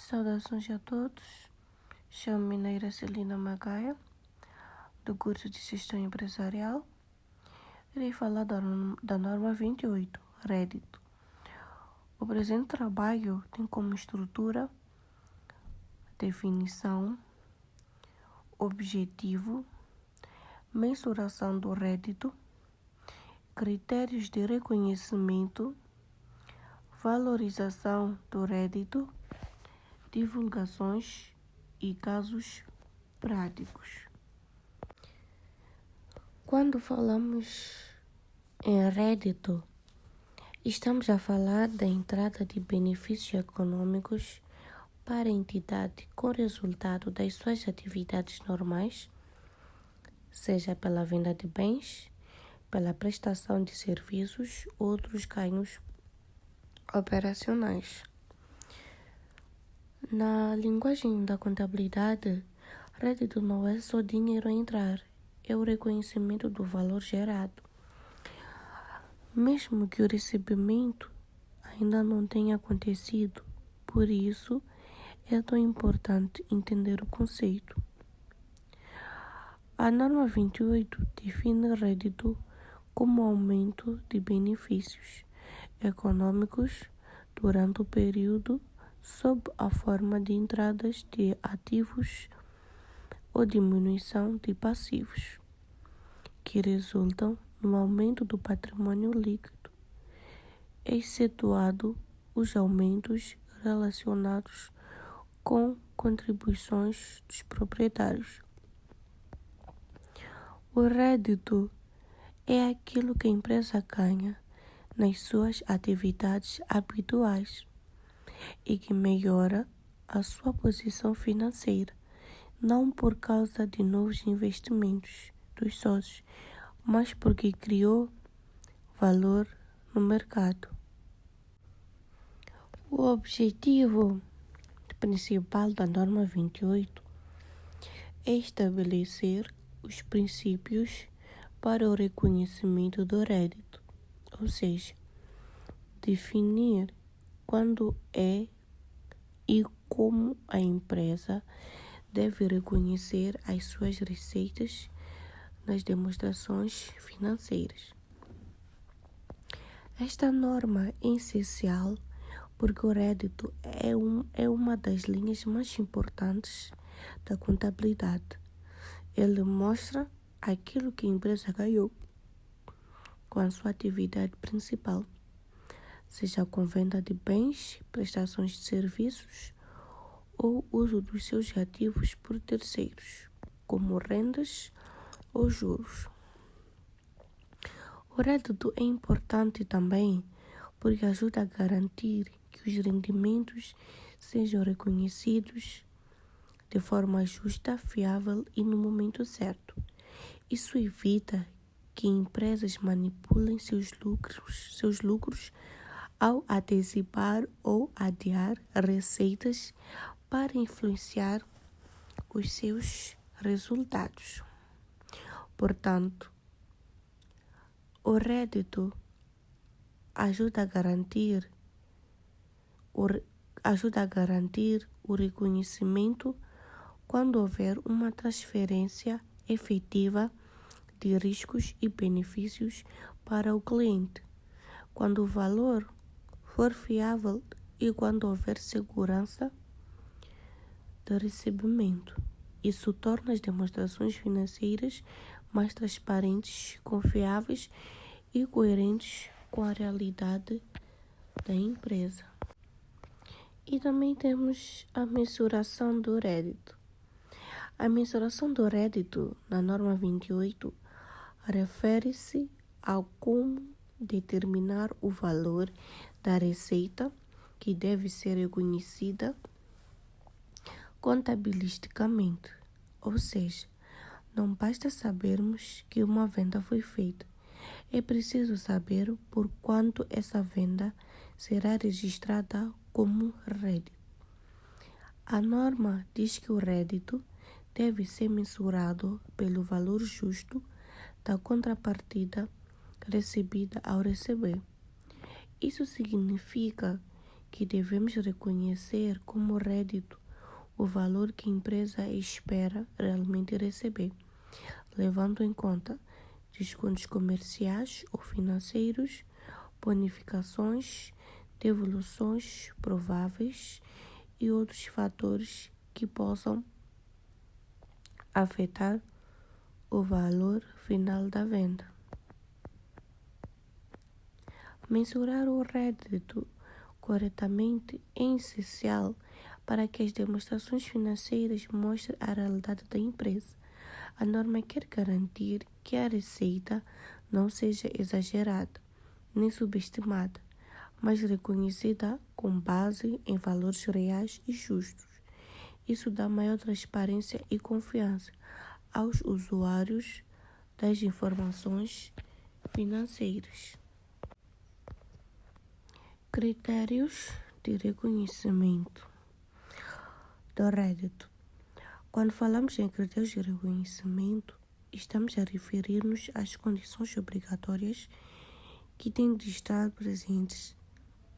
Saudações a todos, chamo-me Neira Celina Magaia, do curso de Gestão Empresarial. Irei falar da norma 28, Rédito. O presente trabalho tem como estrutura definição, objetivo, mensuração do rédito, critérios de reconhecimento, valorização do rédito, divulgações e casos práticos. Quando falamos em rédito, estamos a falar da entrada de benefícios econômicos para a entidade com resultado das suas atividades normais, seja pela venda de bens, pela prestação de serviços ou outros ganhos operacionais. Na linguagem da contabilidade, rédito não é só dinheiro a entrar, é o reconhecimento do valor gerado. Mesmo que o recebimento ainda não tenha acontecido, por isso é tão importante entender o conceito. A norma 28 define rédito como aumento de benefícios econômicos durante o período sob a forma de entradas de ativos ou diminuição de passivos, que resultam no aumento do patrimônio líquido, excetuado os aumentos relacionados com contribuições dos proprietários. O rédito é aquilo que a empresa ganha nas suas atividades habituais e que melhora a sua posição financeira, não por causa de novos investimentos dos sócios, mas porque criou valor no mercado. O objetivo principal da norma 28 é estabelecer os princípios para o reconhecimento do rédito, ou seja, definir quando é e como a empresa deve reconhecer as suas receitas nas demonstrações financeiras. Esta norma é essencial porque o rédito é uma das linhas mais importantes da contabilidade. Ele mostra aquilo que a empresa ganhou com a sua atividade principal, seja com venda de bens, prestações de serviços ou uso dos seus ativos por terceiros, como rendas ou juros. O rédito é importante também porque ajuda a garantir que os rendimentos sejam reconhecidos de forma justa, fiável e no momento certo. Isso evita que empresas manipulem seus lucros ao antecipar ou adiar receitas para influenciar os seus resultados. Portanto, o rédito ajuda a garantir o reconhecimento quando houver uma transferência efetiva de riscos e benefícios para o cliente, quando o valor for fiável e quando houver segurança de recebimento. Isso torna as demonstrações financeiras mais transparentes, confiáveis e coerentes com a realidade da empresa. E também temos a mensuração do rédito. A mensuração do rédito na norma 28 refere-se ao como determinar o valor da receita que deve ser reconhecida contabilisticamente, ou seja, não basta sabermos que uma venda foi feita, é preciso saber por quanto essa venda será registrada como rédito. A norma diz que o rédito deve ser mensurado pelo valor justo da contrapartida recebida ao receber. Isso significa que devemos reconhecer como rédito o valor que a empresa espera realmente receber, levando em conta descontos comerciais ou financeiros, bonificações, devoluções prováveis e outros fatores que possam afetar o valor final da venda. Mensurar o rédito corretamente é essencial para que as demonstrações financeiras mostrem a realidade da empresa. A norma quer garantir que a receita não seja exagerada nem subestimada, mas reconhecida com base em valores reais e justos. Isso dá maior transparência e confiança aos usuários das informações financeiras. Critérios de reconhecimento do rédito. Quando falamos em critérios de reconhecimento, estamos a referir-nos às condições obrigatórias que têm de estar presentes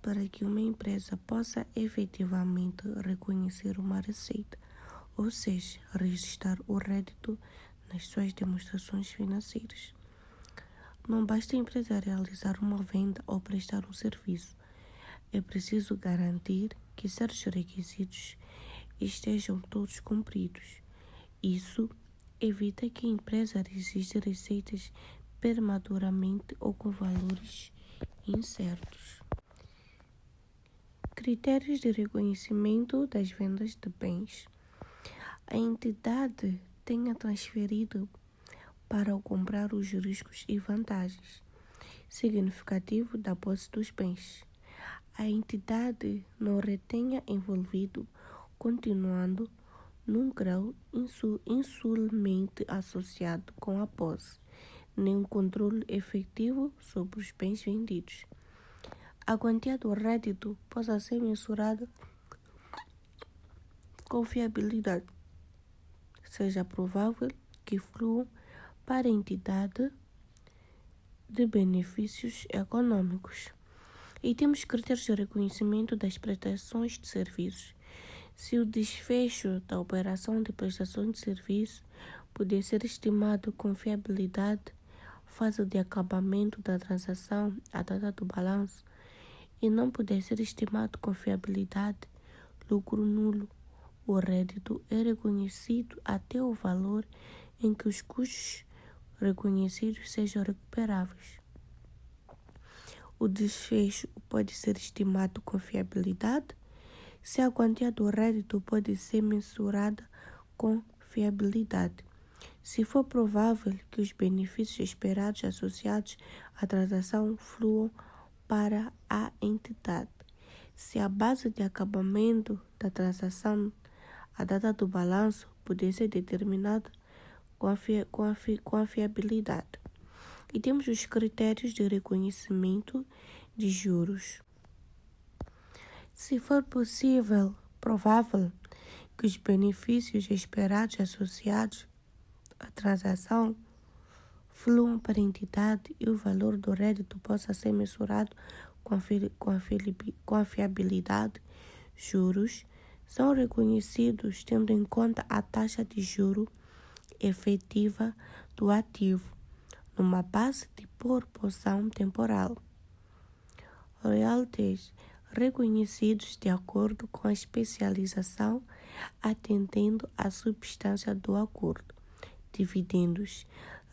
para que uma empresa possa efetivamente reconhecer uma receita, ou seja, registrar o rédito nas suas demonstrações financeiras. Não basta a empresa realizar uma venda ou prestar um serviço. É preciso garantir que certos requisitos estejam todos cumpridos. Isso evita que a empresa registre receitas prematuramente ou com valores incertos. Critérios de reconhecimento das vendas de bens. A entidade tenha transferido para comprar os riscos e vantagens significativos da posse dos bens. A entidade não retenha envolvido, continuando num grau insulmente associado com a posse, nem um controle efetivo sobre os bens vendidos. A quantia do rédito possa ser mensurada com fiabilidade, seja provável que fluam para a entidade de benefícios econômicos. E temos critérios de reconhecimento das prestações de serviços. Se o desfecho da operação de prestação de serviço puder ser estimado com fiabilidade, fase de acabamento da transação, a data do balanço, e não puder ser estimado com fiabilidade, lucro nulo, o rédito é reconhecido até o valor em que os custos reconhecidos sejam recuperáveis. O desfecho pode ser estimado com fiabilidade se a quantia do rédito pode ser mensurada com fiabilidade. Se for provável que os benefícios esperados associados à transação fluam para a entidade. Se a base de acabamento da transação, a data do balanço, puder ser determinada com a fiabilidade. E temos os critérios de reconhecimento de juros. Se for provável que os benefícios esperados associados à transação fluam para a entidade e o valor do rédito possa ser mensurado com a fiabilidade, juros são reconhecidos tendo em conta a taxa de juro efetiva do ativo, numa base de proporção temporal. Royalties reconhecidos de acordo com a especialização, atendendo à substância do acordo. Dividendos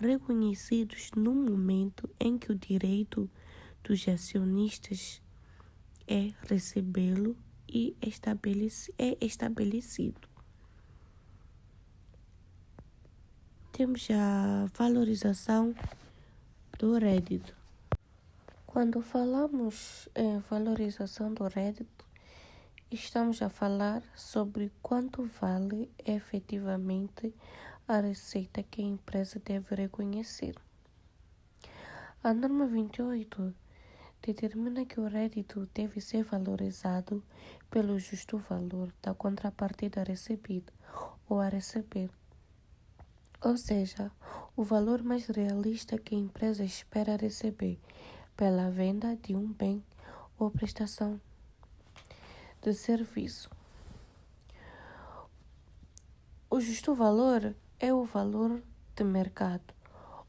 reconhecidos no momento em que o direito dos acionistas é recebê-lo e é estabelecido. Temos a valorização do rédito. Quando falamos em valorização do rédito, estamos a falar sobre quanto vale efetivamente a receita que a empresa deve reconhecer. A norma 28 determina que o rédito deve ser valorizado pelo justo valor da contrapartida recebida ou a receber, ou seja, o valor mais realista que a empresa espera receber pela venda de um bem ou prestação. de serviço. O justo valor é o valor de mercado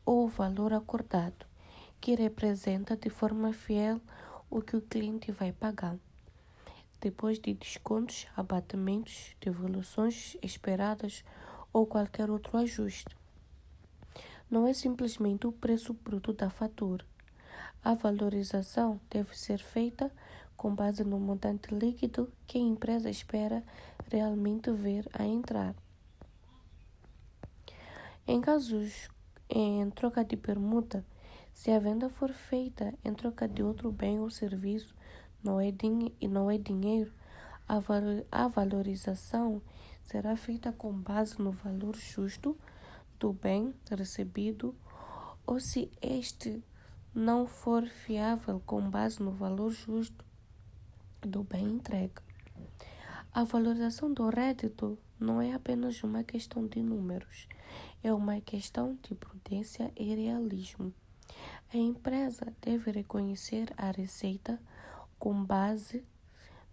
ou o valor acordado, que representa de forma fiel o que o cliente vai pagar, depois de descontos, abatimentos, devoluções esperadas ou qualquer outro ajuste. Não é simplesmente o preço bruto da fatura. A valorização deve ser feita com base no montante líquido que a empresa espera realmente ver a entrar. Em casos em troca de permuta, se a venda for feita em troca de outro bem ou serviço e não é dinheiro, a valorização será feita com base no valor justo do bem recebido, ou se este não for fiável, com base no valor justo do bem entregue. A valorização do rédito não é apenas uma questão de números, é uma questão de prudência e realismo. A empresa deve reconhecer a receita com base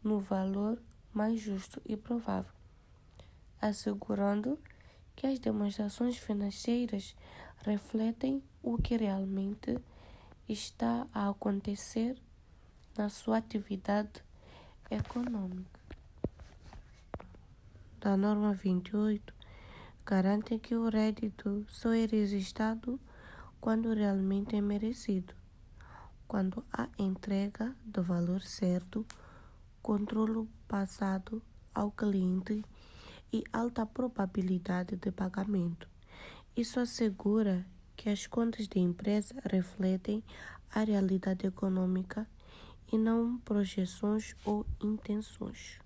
no valor mais justo e provável, assegurando que as demonstrações financeiras refletem o que realmente está a acontecer na sua atividade econômica. Da norma 28, garante que o rédito só é registrado quando realmente é merecido, quando há entrega do valor certo, controle passado ao cliente e alta probabilidade de pagamento. Isso assegura que as contas da empresa refletem a realidade econômica e não projeções ou intenções.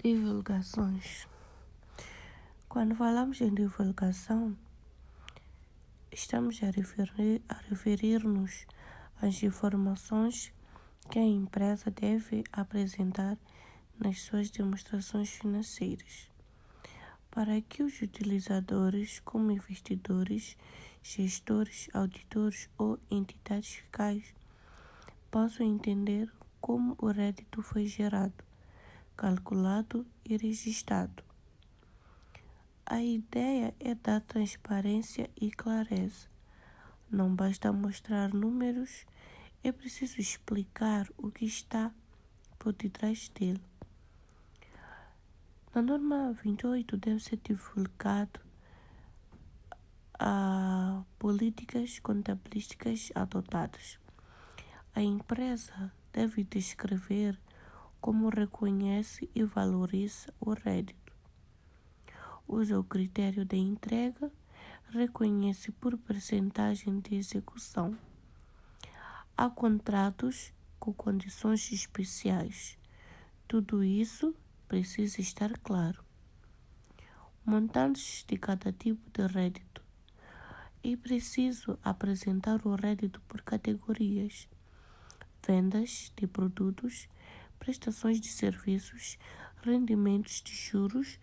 Divulgações. Quando falamos em divulgação, estamos a referir-nos às informações que a empresa deve apresentar nas suas demonstrações financeiras, para que os utilizadores, como investidores, gestores, auditores ou entidades fiscais, possam entender como o rédito foi gerado, calculado e registrado. A ideia é dar transparência e clareza. Não basta mostrar números, é preciso explicar o que está por detrás dele. Na norma 28 deve ser divulgado as políticas contabilísticas adotadas. A empresa deve descrever como reconhece e valoriza o rédito. Usa o critério de entrega, reconhece por percentagem de execução. Há contratos com condições especiais. Tudo isso precisa estar claro. Montantes de cada tipo de rédito. É preciso apresentar o rédito por categorias: vendas de produtos, prestações de serviços, rendimentos de juros,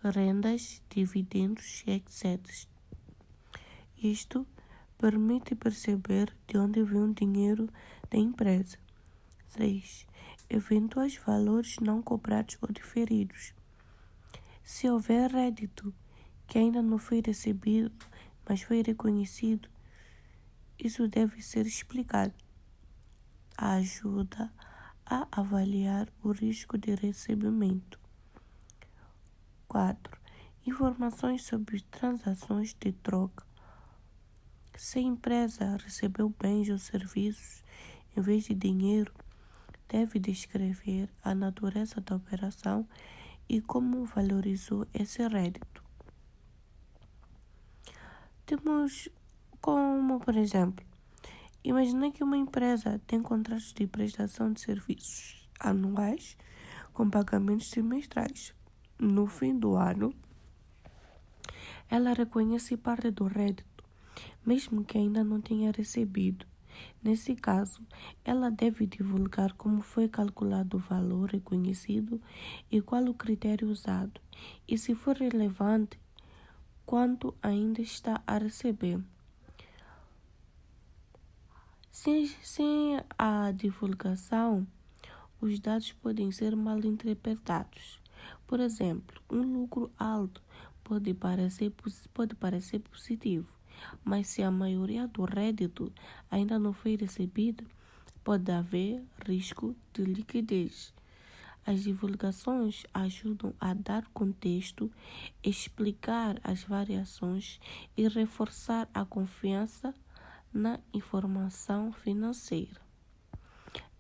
rendas, dividendos, etc. Isto permite perceber de onde vem o dinheiro da empresa. 3. Eventuais valores não cobrados ou diferidos. Se houver rédito que ainda não foi recebido, mas foi reconhecido, isso deve ser explicado. Ajuda a avaliar o risco de recebimento. 4. Informações sobre transações de troca. Se a empresa recebeu bens ou serviços em vez de dinheiro, deve descrever a natureza da operação e como valorizou esse rédito. Temos como, por exemplo, imagina que uma empresa tem contratos de prestação de serviços anuais com pagamentos trimestrais. No fim do ano, ela reconhece parte do rédito, mesmo que ainda não tenha recebido. Nesse caso, ela deve divulgar como foi calculado o valor reconhecido e qual o critério usado, e, se for relevante, quanto ainda está a receber. Sem a divulgação, os dados podem ser mal interpretados. Por exemplo, um lucro alto pode parecer positivo, mas se a maioria do rédito ainda não foi recebida, pode haver risco de liquidez. As divulgações ajudam a dar contexto, explicar as variações e reforçar a confiança na informação financeira.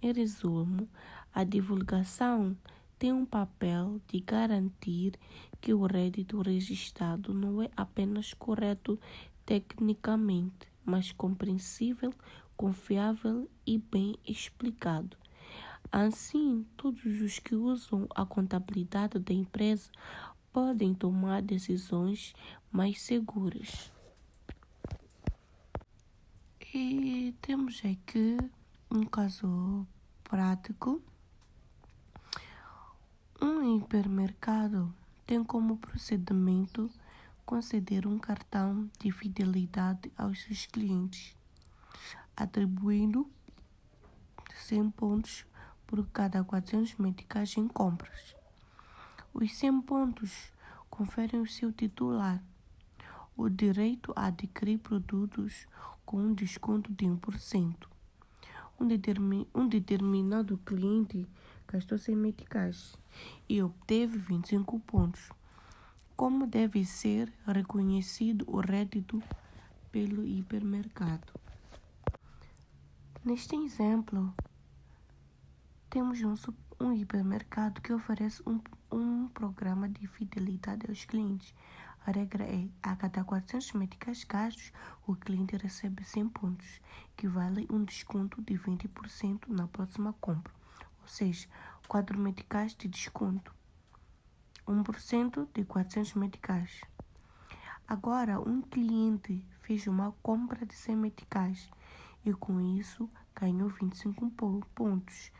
Em resumo, a divulgação tem um papel de garantir que o rédito registrado não é apenas correto tecnicamente, mas compreensível, confiável e bem explicado. Assim, todos os que usam a contabilidade da empresa podem tomar decisões mais seguras. E temos aqui um caso prático. Um hipermercado tem como procedimento conceder um cartão de fidelidade aos seus clientes, atribuindo 100 pontos por cada 400 meticais em compras. Os 100 pontos conferem ao seu titular o direito a adquirir produtos com um desconto de 1%. Um determinado cliente gastou 100 meticais e obteve 25 pontos. Como deve ser reconhecido o rédito pelo hipermercado? Neste exemplo, temos um hipermercado que oferece um programa de fidelidade aos clientes. A regra é, a cada 400 meticais gastos, o cliente recebe 100 pontos, que vale um desconto de 20% na próxima compra. Ou seja, 4 meticais de desconto, 1% de 400 meticais. Agora, um cliente fez uma compra de 100 meticais e com isso ganhou 25 pontos,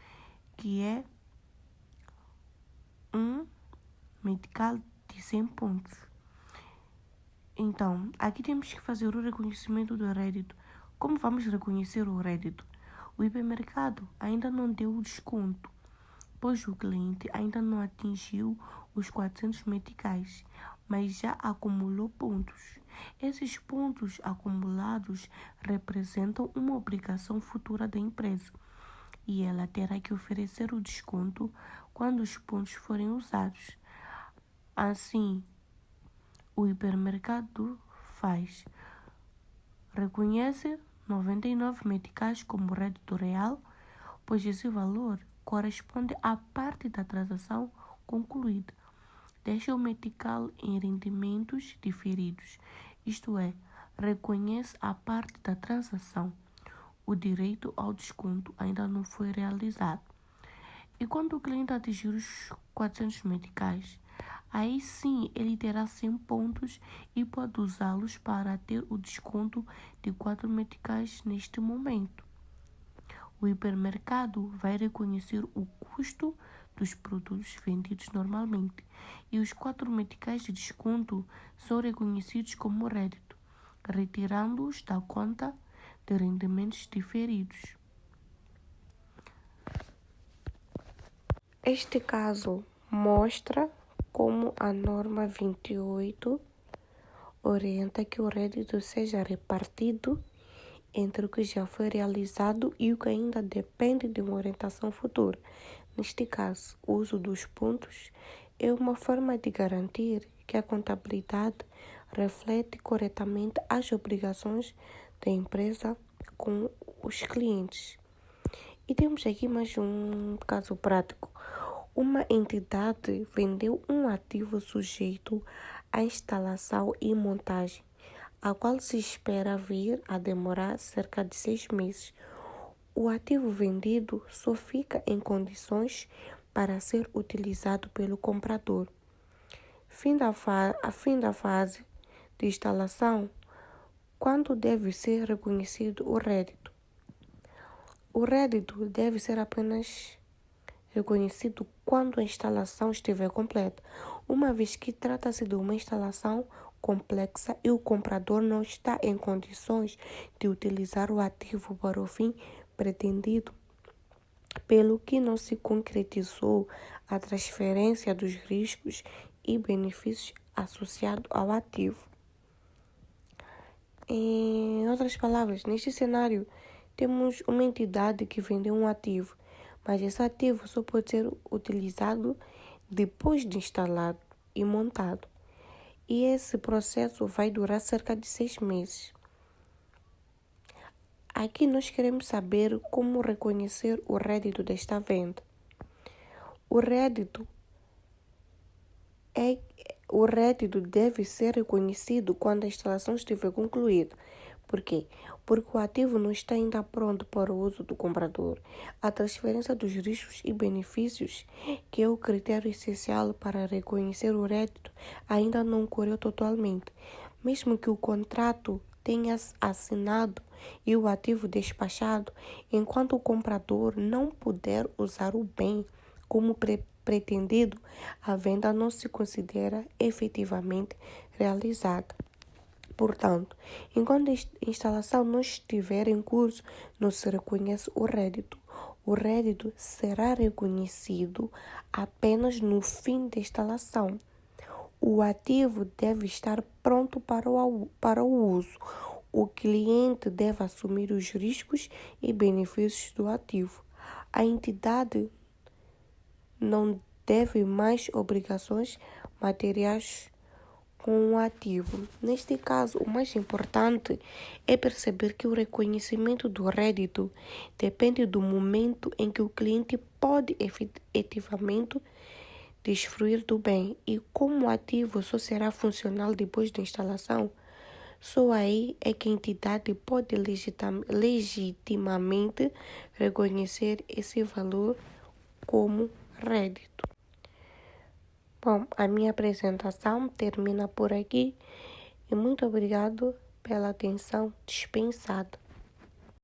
que é um metical de 100 pontos. Então, aqui temos que fazer o reconhecimento do rédito. Como vamos reconhecer o rédito? O hipermercado ainda não deu o desconto, pois o cliente ainda não atingiu os 400 meticais, mas já acumulou pontos. Esses pontos acumulados representam uma obrigação futura da empresa e ela terá que oferecer o desconto quando os pontos forem usados. Assim, o hipermercado reconhece 99 meticais como rédito real, pois esse valor corresponde à parte da transação concluída. Deixa o metical em rendimentos diferidos, isto é, reconhece a parte da transação. O direito ao desconto ainda não foi realizado. E quando o cliente atingir os 400 meticais, aí sim ele terá 100 pontos e pode usá-los para ter o desconto de 4 meticais neste momento. O hipermercado vai reconhecer o custo dos produtos vendidos normalmente e os 4 meticais de desconto são reconhecidos como rédito, retirando-os da conta de rendimentos diferidos. Este caso mostra como a norma 28 orienta que o rédito seja repartido entre o que já foi realizado e o que ainda depende de uma orientação futura. Neste caso, o uso dos pontos é uma forma de garantir que a contabilidade reflete corretamente as obrigações da empresa com os clientes. E temos aqui mais um caso prático. Uma entidade vendeu um ativo sujeito à instalação e montagem, a qual se espera vir a demorar cerca de 6 meses. O ativo vendido só fica em condições para ser utilizado pelo comprador. Fim da fase de instalação, quando deve ser reconhecido o rédito? O rédito deve ser apenas reconhecido quando a instalação estiver completa, uma vez que trata-se de uma instalação complexa e o comprador não está em condições de utilizar o ativo para o fim pretendido pelo que não se concretizou a transferência dos riscos e benefícios associados ao ativo. Em outras palavras, neste cenário, temos uma entidade que vendeu um ativo, mas esse ativo só pode ser utilizado depois de instalado e montado. E esse processo vai durar cerca de 6 meses. Aqui nós queremos saber como reconhecer o rédito desta venda. O rédito deve ser reconhecido quando a instalação estiver concluída. Por quê? Porque o ativo não está ainda pronto para o uso do comprador. A transferência dos riscos e benefícios, que é o critério essencial para reconhecer o rédito, ainda não ocorreu totalmente. Mesmo que o contrato tenha assinado e o ativo despachado, enquanto o comprador não puder usar o bem como pretendido, a venda não se considera efetivamente realizada. Portanto, enquanto a instalação não estiver em curso, não se reconhece o rédito. O rédito será reconhecido apenas no fim da instalação. O ativo deve estar pronto para o uso. O cliente deve assumir os riscos e benefícios do ativo. A entidade não deve mais obrigações materiais com o ativo. Neste caso, o mais importante é perceber que o reconhecimento do rédito depende do momento em que o cliente pode efetivamente desfruir do bem, e como o ativo só será funcional depois da instalação, só aí é que a entidade pode legitimamente reconhecer esse valor como rédito. Bom, a minha apresentação termina por aqui e muito obrigado pela atenção dispensada.